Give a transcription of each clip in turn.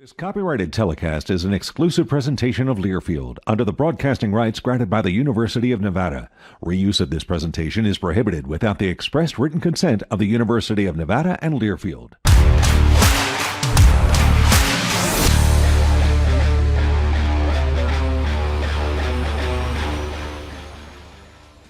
This copyrighted telecast is an exclusive presentation of Learfield under the broadcasting rights granted by the University of Nevada. Reuse of this presentation is prohibited without the express written consent of the University of Nevada and Learfield.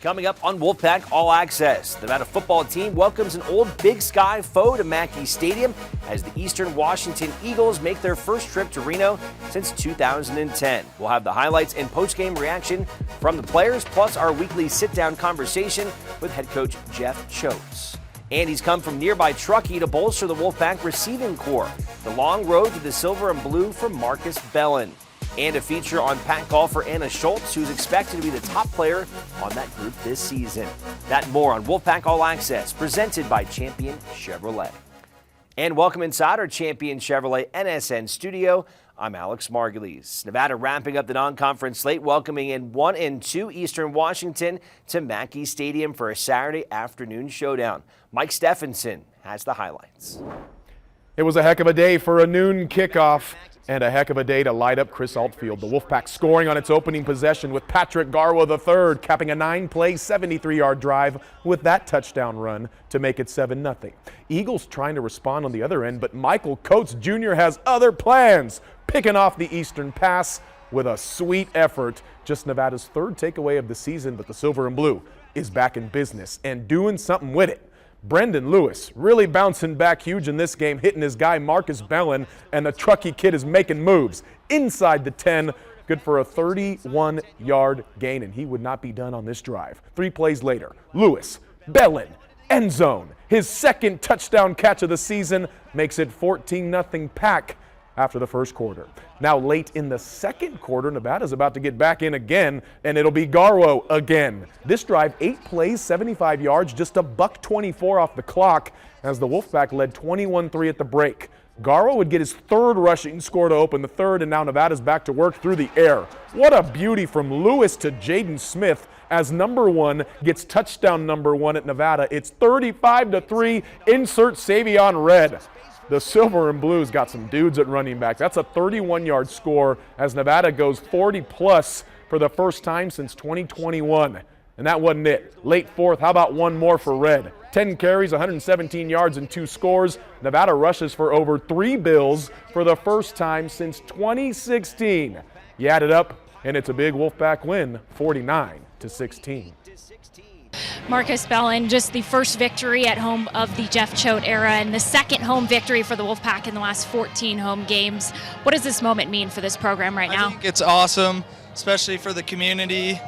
Coming up on Wolfpack All Access, the Nevada football team welcomes an old Big Sky foe to Mackey Stadium as the Eastern Washington Eagles make their first trip to Reno since 2010. We'll have the highlights and post-game reaction from the players, plus our weekly sit-down conversation with head coach Jeff Choate. And he's come from nearby Truckee to bolster the Wolfpack receiving corps. The long road to the silver and blue from Marcus Bellon. And a feature on Pac golferAnna Shultse, who's expected to be the top player on that group this season. That and more on Wolfpack All Access, presented by Champion Chevrolet. And welcome inside our Champion Chevrolet NSN studio. I'm Alex Margulies. Nevada wrapping up the non-conference slate, welcoming in 1 and 2 Eastern Washington to Mackey Stadium for a Saturday afternoon showdown. Mike Stephenson has the highlights. It was a heck of a day for a noon kickoff. And a heck of a day to light up Chris Altfield. The Wolfpack scoring on its opening possession with Patrick Garwo III capping a 9-play, 73-yard drive with that touchdown run to make it 7-0. Eagles trying to respond on the other end, but Michael Coates Jr. has other plans, picking off the Eastern pass with a sweet effort. Just Nevada's third takeaway of the season, but the Silver and Blue is back in business and doing something with it. Brendan Lewis really bouncing back huge in this game, hitting his guy Marcus Bellon, and the Truckee kid is making moves inside the 10. Good for a 31-yard gain, and he would not be done on this drive. 3 plays later, Lewis, Bellon, end zone. His second touchdown catch of the season makes it 14-0 Pac after the first quarter. Now late in the second quarter, Nevada's about to get back in again, and it'll be Garwo again. This drive, 8 plays, 75 yards, just a $1.24 off the clock as the Wolfpack led 21-3 at the break. Garwo would get his third rushing score to open the third, and now Nevada's back to work through the air. What a beauty from Lewis to Jaden Smith as number 1 gets touchdown number 1 at Nevada. It's 35-3, insert Savion Red. The Silver and Blues got some dudes at running back. That's a 31-yard score as Nevada goes 40-plus for the first time since 2021. And that wasn't it. Late fourth, how about one more for Red? 10 carries, 117 yards, and 2 scores. Nevada rushes for over 3 bills for the first time since 2016. You add it up, and it's a big Wolfpack win, 49-16. Marcus Bellon, just the first victory at home of the Jeff Choate era and the second home victory for the Wolfpack in the last 14 home games. What does this moment mean for this program right now? I think it's awesome, especially for the community.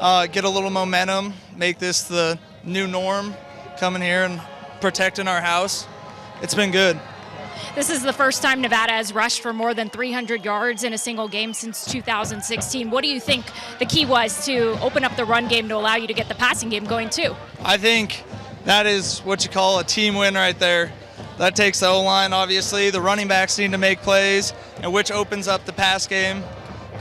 Get a little momentum, make this the new norm, coming here and protecting our house. It's been good. This is the first time Nevada has rushed for more than 300 yards in a single game since 2016. What do you think the key was to open up the run game to allow you to get the passing game going too? I think that is what you call a team win right there. That takes the O-line, obviously. The running backs need to make plays, and which opens up the pass game.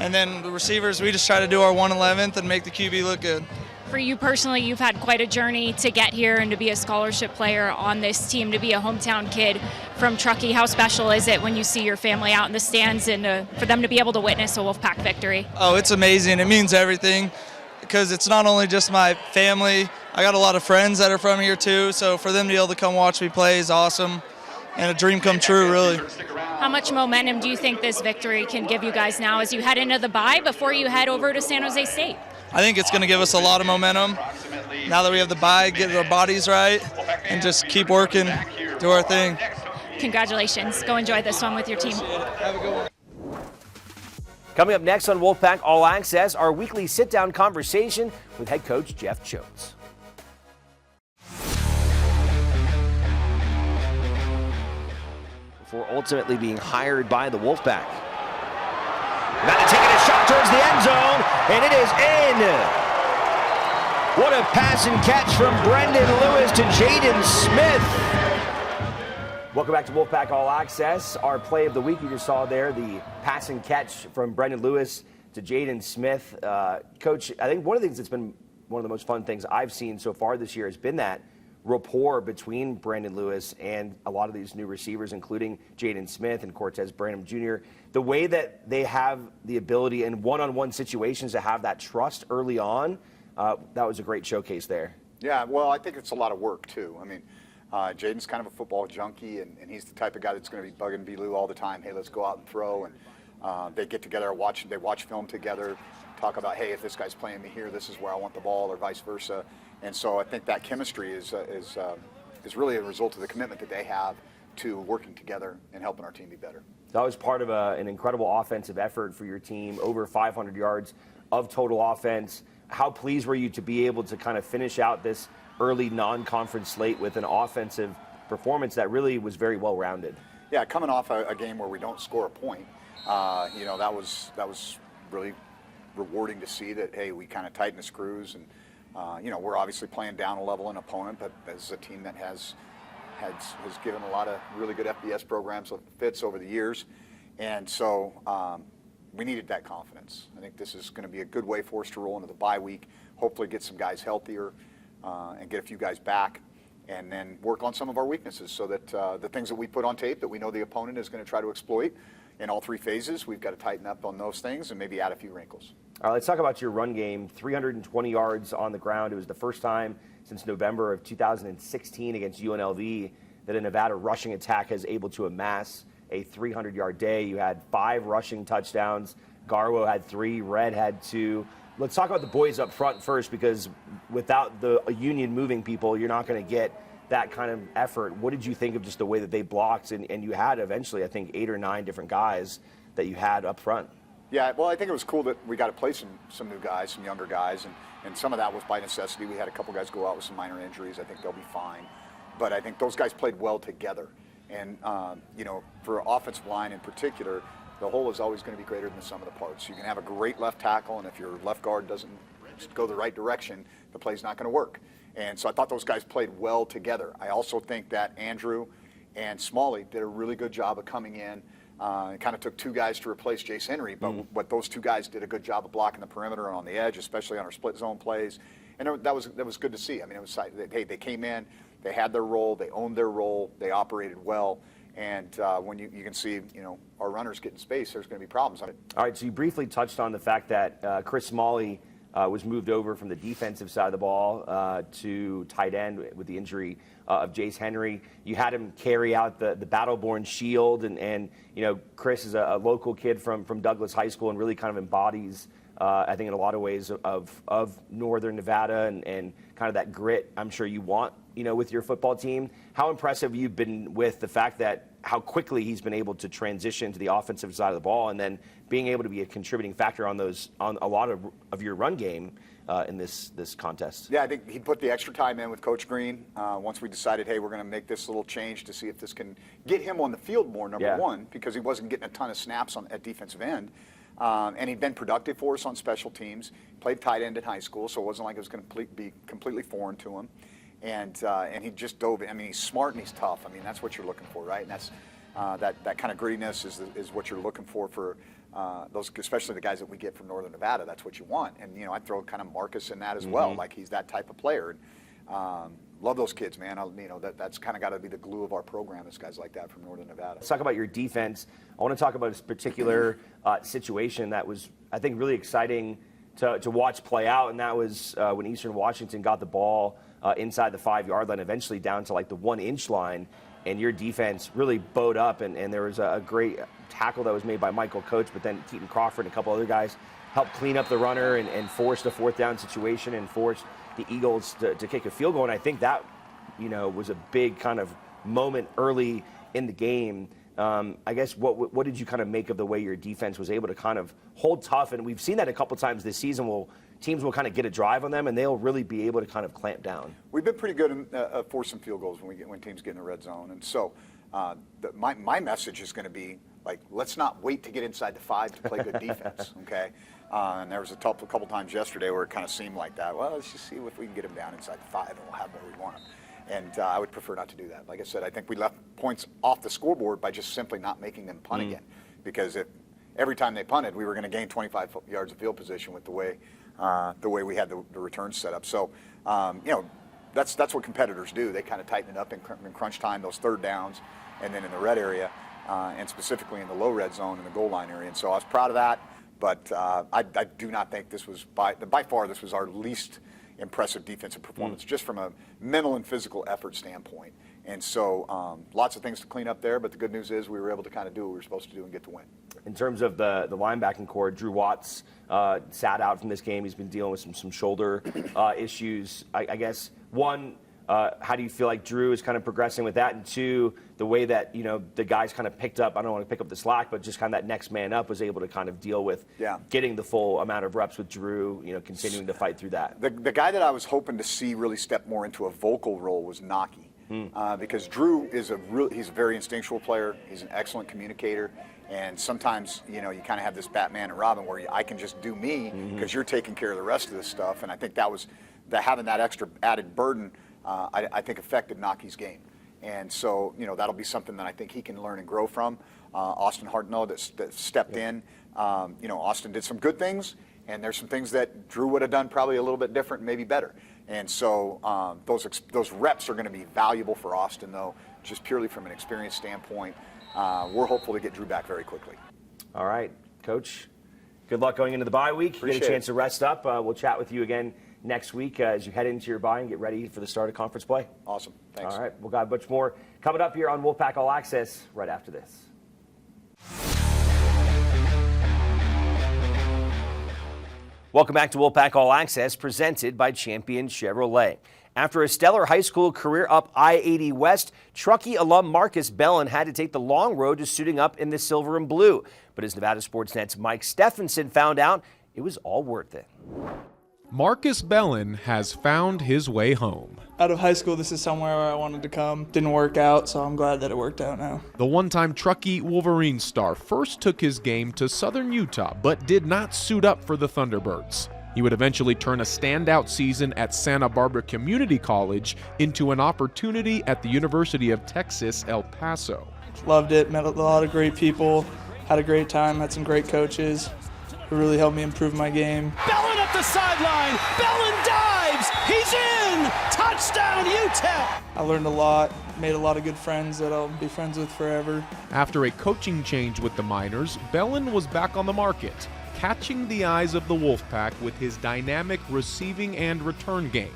And then the receivers, we just try to do our 1/11th and make the QB look good. For you personally, you've had quite a journey to get here and to be a scholarship player on this team, to be a hometown kid from Truckee. How special is it when you see your family out in the stands and for them to be able to witness a Wolfpack victory? Oh, it's amazing. It means everything because it's not only just my family. I got a lot of friends that are from here too, so for them to be able to come watch me play is awesome and a dream come true, really. How much momentum do you think this victory can give you guys now as you head into the bye before you head over to San Jose State? I think it's going to give us a lot of momentum. Now that we have the bye, get our bodies right, and just keep working, do our thing. Congratulations. Go enjoy this one with your team. Have a good one. Coming up next on Wolfpack All Access, our weekly sit-down conversation with head coach Jeff Choate. Before ultimately being hired by the Wolfpack. Nevada taking a shot towards the end zone, and it is in. What a pass and catch from Brendan Lewis to Jaden Smith. Welcome back to Wolfpack All Access. Our play of the week you just saw there, the pass and catch from Brendan Lewis to Jaden Smith. Coach, I think one of the things that's been one of the most fun things I've seen so far this year has been that rapport between Brandon Lewis and a lot of these new receivers, including Jaden Smith and Cortez Branham Jr. The way that they have the ability in one-on-one situations to have that trust early on, that was a great showcase there. Yeah, well, I think it's a lot of work, too. I mean, Jaden's kind of a football junkie, and he's the type of guy that's going to be bugging B-Lou all the time. Hey, let's go out and throw. And they get together, they watch film together, talk about, hey, if this guy's playing me here, this is where I want the ball, or vice versa. And so I think that chemistry is really a result of the commitment that they have to working together and helping our team be better. That was part of an incredible offensive effort for your team, over 500 yards of total offense. How pleased were you to be able to kind of finish out this early non-conference slate with an offensive performance that really was very well-rounded? Yeah, coming off a game where we don't score a point, that was really rewarding to see that, hey, we kind of tighten the screws, and we're obviously playing down a level an opponent, but as a team that has given a lot of really good FBS programs fits over the years, and so we needed that confidence. I think this is going to be a good way for us to roll into the bye week, hopefully get some guys healthier and get a few guys back, and then work on some of our weaknesses so that the things that we put on tape that we know the opponent is going to try to exploit in all three phases, we've got to tighten up on those things and maybe add a few wrinkles. All right, let's talk about your run game. 320 yards on the ground. It was the first time since November of 2016 against UNLV that a Nevada rushing attack has able to amass a 300-yard day. You had 5 rushing touchdowns. Garwo had 3. Red had 2. Let's talk about the boys up front first, because without the Union moving people, you're not going to get that kind of effort. What did you think of just the way that they blocked? And you had eventually, I think, 8 or 9 different guys that you had up front. Yeah, well, I think it was cool that we got to play some new guys, some younger guys, and some of that was by necessity. We had a couple guys go out with some minor injuries. I think they'll be fine. But I think those guys played well together. And, for offensive line in particular, the whole is always going to be greater than the sum of the parts. You can have a great left tackle, and if your left guard doesn't go the right direction, the play's not going to work. And so I thought those guys played well together. I also think that Andrew and Smalley did a really good job of coming in. It kind of took 2 guys to replace Jace Henry, but those 2 guys did a good job of blocking the perimeter and on the edge, especially on our split zone plays. And that was good to see. I mean, it was, hey, they came in, they had their role, they owned their role, they operated well. And when you can see, our runners get in space, there's going to be problems. All right, so you briefly touched on the fact that Chris Smalley was moved over from the defensive side of the ball to tight end with the injury of Jace Henry. You had him carry out the Battle-Born Shield, and Chris is a local kid from Douglas High School and really kind of embodies, I think in a lot of ways, of Northern Nevada and kind of that grit I'm sure you want, with your football team. How impressive you've been with the fact that how quickly he's been able to transition to the offensive side of the ball, and then being able to be a contributing factor on a lot of your run game in this contest. Yeah, I think he put the extra time in with Coach Green. Once we decided, hey, we're going to make this little change to see if this can get him on the field more, number one, because he wasn't getting a ton of snaps at defensive end. And he'd been productive for us on special teams. Played tight end in high school, so it wasn't like it was going to be completely foreign to him. And he just dove in. I mean, he's smart and he's tough. I mean, that's what you're looking for, right? And that's that kind of grittiness is what you're looking for those, especially the guys that we get from Northern Nevada. That's what you want. And I throw kind of Marcus in that as well. Like, he's that type of player. And, love those kids, man. That's kind of got to be the glue of our program, is guys like that from Northern Nevada. Let's talk about your defense. I want to talk about this particular situation that was, I think, really exciting to watch play out, and that was when Eastern Washington got the ball inside the 5-yard line, eventually down to like the 1-inch line, and your defense really bowed up, and there was a great tackle that was made by Michael Coates, but then Keaton Crawford and a couple other guys helped clean up the runner and forced a 4th down situation and forced the Eagles to kick a field goal. And I think that, was a big kind of moment early in the game. I guess what did you kind of make of the way your defense was able to kind of hold tough? And we've seen that a couple times this season. Teams will kind of get a drive on them, and they'll really be able to kind of clamp down. We've been pretty good at forcing field goals when teams get in the red zone. And so my message is going to be, like, let's not wait to get inside the 5 to play good defense, okay? And there was a couple times yesterday where it kind of seemed like that. Well, let's just see if we can get them down inside the 5, and we'll have where we want them. And I would prefer not to do that. Like I said, I think we left points off the scoreboard by just simply not making them punt again. Because every time they punted, we were going to gain 25 yards of field position with the way we had the return set up. So, that's what competitors do. They kind of tighten it up in crunch time, those third downs, and then in the red area, and specifically in the low red zone in the goal line area. And so I was proud of that, but I do not think this was by far this was our least impressive defensive performance, just from a mental and physical effort standpoint. And so lots of things to clean up there, but the good news is we were able to kind of do what we were supposed to do and get the win. In terms of the linebacking core, Drew Watts sat out from this game. He's been dealing with some shoulder issues. I guess, one, how do you feel like Drew is kind of progressing with that? And two, the way that, the guys kind of picked up, I don't want to pick up the slack, but just kind of that next man up was able to kind of deal with getting the full amount of reps with Drew, continuing to fight through that. The guy that I was hoping to see really step more into a vocal role was Naki. Because Drew is he's a very instinctual player. He's an excellent communicator. And sometimes, you kind of have this Batman and Robin where I can just do me because you're taking care of the rest of this stuff. And I think having that extra added burden, I think affected Naki's game. And so, that'll be something that I think he can learn and grow from. Austin Hartnell that stepped in. Austin did some good things, and there's some things that Drew would have done probably a little bit different, maybe better. And so those reps are going to be valuable for Austin, though, just purely from an experience standpoint. We're hopeful to get Drew back very quickly. All right, Coach. Good luck going into the bye week. You get a chance to rest up. We'll chat with you again next week as you head into your bye and get ready for the start of conference play. Awesome. Thanks. All right. We'll got much more coming up here on Wolfpack All Access right after this. Welcome back to Wolfpack All Access, presented by Champion Chevrolet. After a stellar high school career up I-80 West, Truckee alum Marcus Bellon had to take the long road to suiting up in the silver and blue. But as Nevada Sportsnet's Mike Stephenson found out, it was all worth it. Marcus Bellon has found his way home. Out of high school, this is somewhere where I wanted to come. Didn't work out, so I'm glad that it worked out now. The one-time Truckee Wolverine star first took his game to Southern Utah, but did not suit up for the Thunderbirds. He would eventually turn a standout season at Santa Barbara Community College into an opportunity at the University of Texas, El Paso. Loved it, met a lot of great people, had a great time, had some great coaches who really helped me improve my game. Bellon up the sideline, Bellon dives, he's in, touchdown UTEP! I learned a lot, made a lot of good friends that I'll be friends with forever. After a coaching change with the Miners, Bellon was back on the market, catching the eyes of the Wolfpack with his dynamic receiving and return game,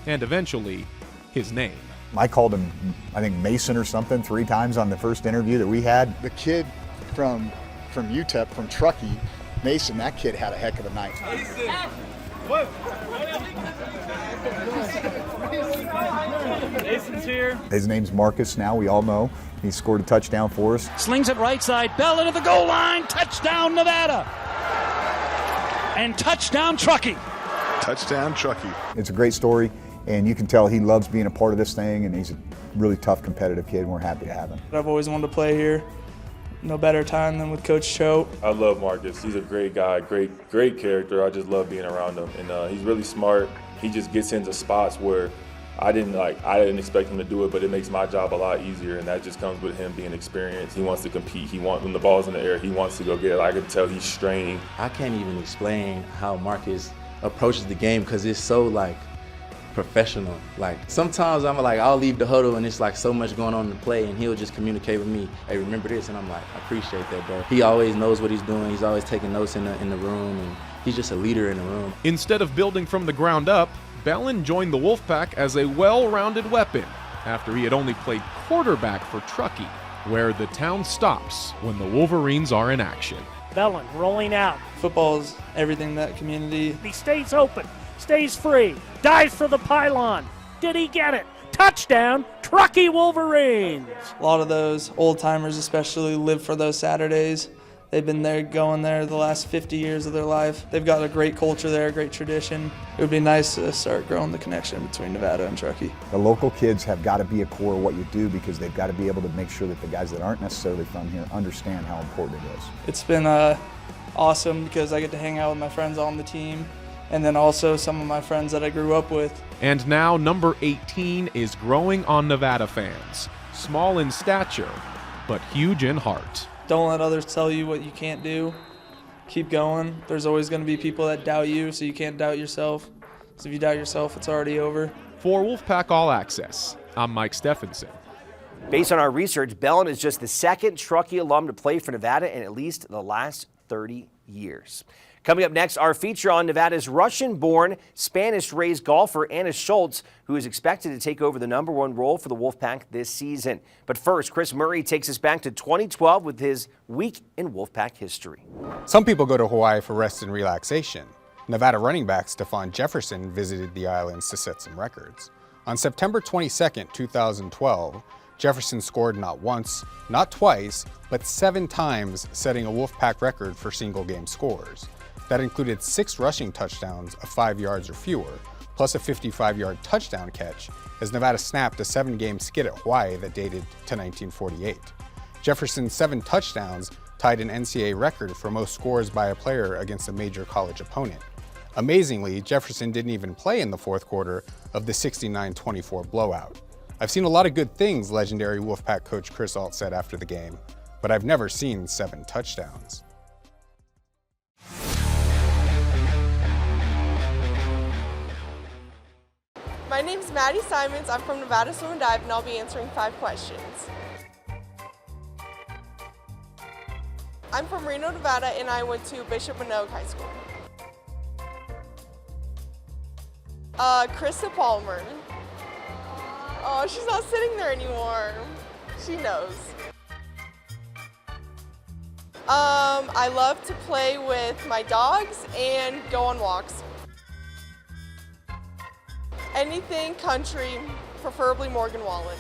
and eventually, his name. I called him, I think, Mason or something 3 times on the first interview that we had. The kid from UTEP, from Truckee, Mason, that kid had a heck of a night. Mason's here. His name's Marcus now, we all know. He scored a touchdown for us. Slings it right side, Bellon at the goal line, touchdown Nevada. And touchdown Truckee. Touchdown Truckee. It's a great story, and you can tell he loves being a part of this thing, and he's a really tough, competitive kid, and we're happy to have him. I've always wanted to play here. No better time than with Coach Choate. I love Marcus. He's a great guy, great character. I just love being around him, and he's really smart. He just gets into spots where I didn't expect him to do it, but it makes my job a lot easier, and that just comes with him being experienced. He wants to compete. When the ball's in the air, he wants to go get it. I can tell he's straining. I can't even explain how Marcus approaches the game because it's so professional. Sometimes I'll leave the huddle and it's so much going on in the play, and he'll just communicate with me. Hey, remember this? And I'm like, I appreciate that, bro. He always knows what he's doing. He's always taking notes in the room, and he's just a leader in the room. Instead of building from the ground up, Bellon joined the Wolfpack as a well-rounded weapon after he had only played quarterback for Truckee, where the town stops when the Wolverines are in action. Bellon rolling out. Football is everything in that community. He stays open, stays free, dives for the pylon. Did he get it? Touchdown, Truckee Wolverines. A lot of those old-timers especially live for those Saturdays. They've been going there the last 50 years of their life. They've got a great culture there, a great tradition. It would be nice to start growing the connection between Nevada and Truckee. The local kids have got to be a core of what you do because they've got to be able to make sure that the guys that aren't necessarily from here understand how important it is. It's been awesome because I get to hang out with my friends on the team, and then also some of my friends that I grew up with. And now number 18 is growing on Nevada fans. Small in stature, but huge in heart. Don't let others tell you what you can't do. Keep going. There's always going to be people that doubt you, so you can't doubt yourself. Because if you doubt yourself, it's already over. For Wolfpack All Access, I'm Mike Stephenson. Based on our research, Bellon is just the second Truckee alum to play for Nevada in at least the last 30 years. Coming up next, our feature on Nevada's Russian-born, Spanish-raised golfer Anna Shultse, who is expected to take over the #1 role for the Wolfpack this season. But first, Chris Murray takes us back to 2012 with his week in Wolfpack history. Some people go to Hawaii for rest and relaxation. Nevada running back Stefphon Jefferson visited the islands to set some records. On September 22, 2012, Jefferson scored not once, not twice, but 7 times, setting a Wolfpack record for single-game scores. That included 6 rushing touchdowns of 5 yards or fewer, plus a 55-yard touchdown catch, as Nevada snapped a 7-game skid at Hawaii that dated to 1948. Jefferson's 7 touchdowns tied an NCAA record for most scores by a player against a major college opponent. Amazingly, Jefferson didn't even play in the fourth quarter of the 69-24 blowout. "I've seen a lot of good things," legendary Wolfpack coach Chris Alt said after the game, "but I've never seen 7 touchdowns. My name's Maddie Simons. I'm from Nevada Swim and Dive, and I'll be answering 5 questions. I'm from Reno, Nevada, and I went to Bishop Manogue High School. Krista Palmer. Oh, she's not sitting there anymore. She knows. I love to play with my dogs and go on walks. Anything country, preferably Morgan Wallen.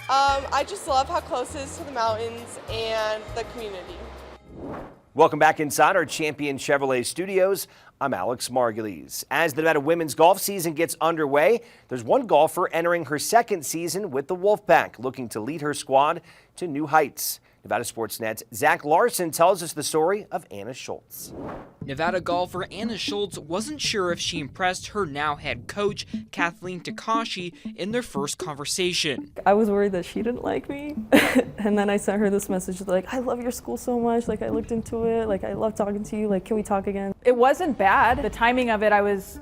I just love how close it is to the mountains and the community. Welcome back inside our Champion Chevrolet studios. I'm Alex Margulies. As the Nevada women's golf season gets underway, there's one golfer entering her second season with the Wolfpack, looking to lead her squad to new heights. Nevada Sportsnet's Zach Larson tells us the story of Anna Shultse. Nevada golfer Anna Shultse wasn't sure if she impressed her now head coach, Kathleen Takashi, in their first conversation. I was worried that she didn't like me. And then I sent her this message like, I love your school so much. Like, I looked into it. Like, I love talking to you. Like, can we talk again? It wasn't bad. The timing of it, I was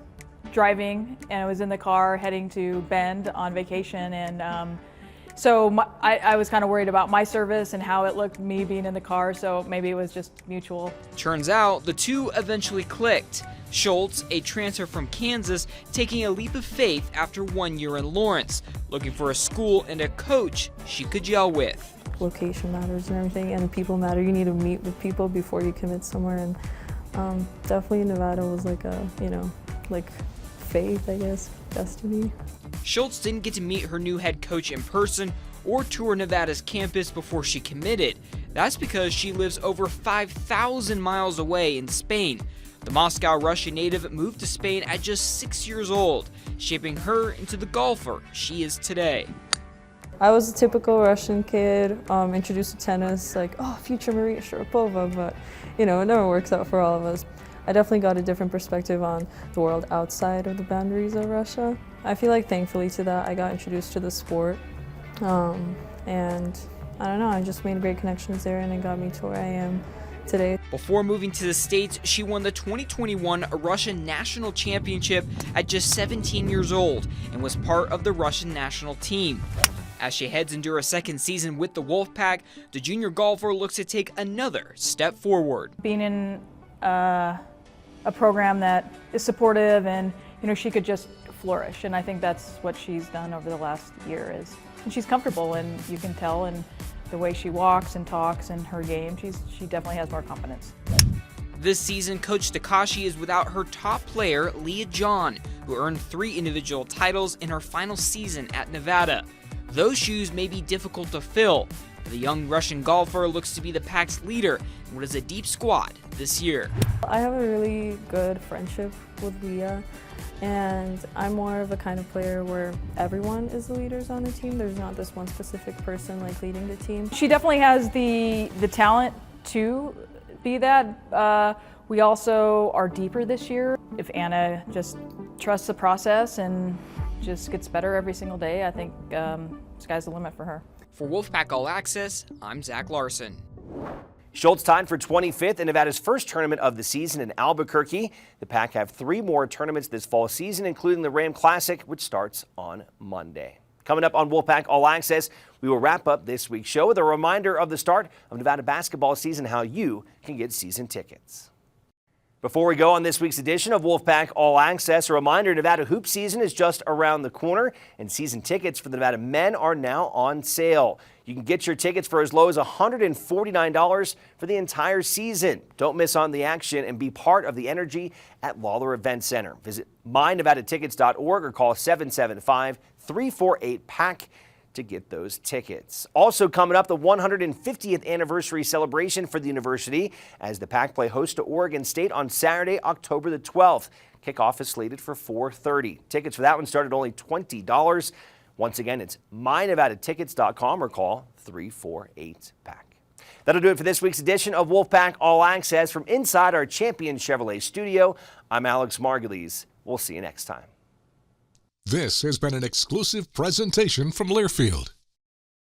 driving and I was in the car heading to Bend on vacation, and so I was kind of worried about my service and how it looked, me being in the car, so maybe it was just mutual. Turns out the two eventually clicked. Shultse, a transfer from Kansas, taking a leap of faith after 1 year in Lawrence, looking for a school and a coach she could gel with. Location matters and everything, and people matter. You need to meet with people before you commit somewhere, and definitely Nevada was like a, like faith, I guess, destiny. Shultse didn't get to meet her new head coach in person or tour Nevada's campus before she committed. That's because she lives over 5,000 miles away in Spain. The Moscow, Russia native moved to Spain at just 6 years old, shaping her into the golfer she is today. I was a typical Russian kid, introduced to tennis, like, oh, future Maria Sharapova, but it never works out for all of us. I definitely got a different perspective on the world outside of the boundaries of Russia. I feel like thankfully to that I got introduced to the sport, and I don't know, I just made great connections there and it got me to where I am today. Before moving to the States, she won the 2021 Russian National Championship at just 17 years old and was part of the Russian national team. As she heads into her second season with the Wolfpack, the junior golfer looks to take another step forward. Being in a program that is supportive and she could just flourish, and I think that's what she's done over the last year and she's comfortable, and you can tell in the way she walks and talks and her game, she definitely has more confidence. This season, Coach Takashi is without her top player, Leah John, who earned 3 individual titles in her final season at Nevada. Those shoes may be difficult to fill. The young Russian golfer looks to be the pack's leader in what is a deep squad this year. I have a really good friendship with Leah, and I'm more of a kind of player where everyone is the leaders on the team. There's not this one specific person like leading the team. She definitely has the talent to be that. We also are deeper this year. If Anna just trusts the process and just gets better every single day, I think sky's the limit for her. For Wolfpack All Access, I'm Zach Larson. Shultse tied for 25th in Nevada's first tournament of the season in Albuquerque. The Pack have 3 more tournaments this fall season, including the Ram Classic, which starts on Monday. Coming up on Wolfpack All Access, we will wrap up this week's show with a reminder of the start of Nevada basketball season, how you can get season tickets. Before we go on this week's edition of Wolfpack All Access, a reminder, Nevada hoop season is just around the corner, and season tickets for the Nevada men are now on sale. You can get your tickets for as low as $149 for the entire season. Don't miss on the action and be part of the energy at Lawler Event Center. Visit mynevadatickets.org or call 775-348-PACK to get those tickets. Also coming up, the 150th anniversary celebration for the university as the Pack play host to Oregon State on Saturday, October the 12th. Kickoff is slated for 4:30. Tickets for that one start at only $20. Once again, it's mynevadatickets.com or call 348-PACK. That'll do it for this week's edition of Wolfpack All Access from inside our Champion Chevrolet studio. I'm Alex Margulies. We'll see you next time. This has been an exclusive presentation from Learfield.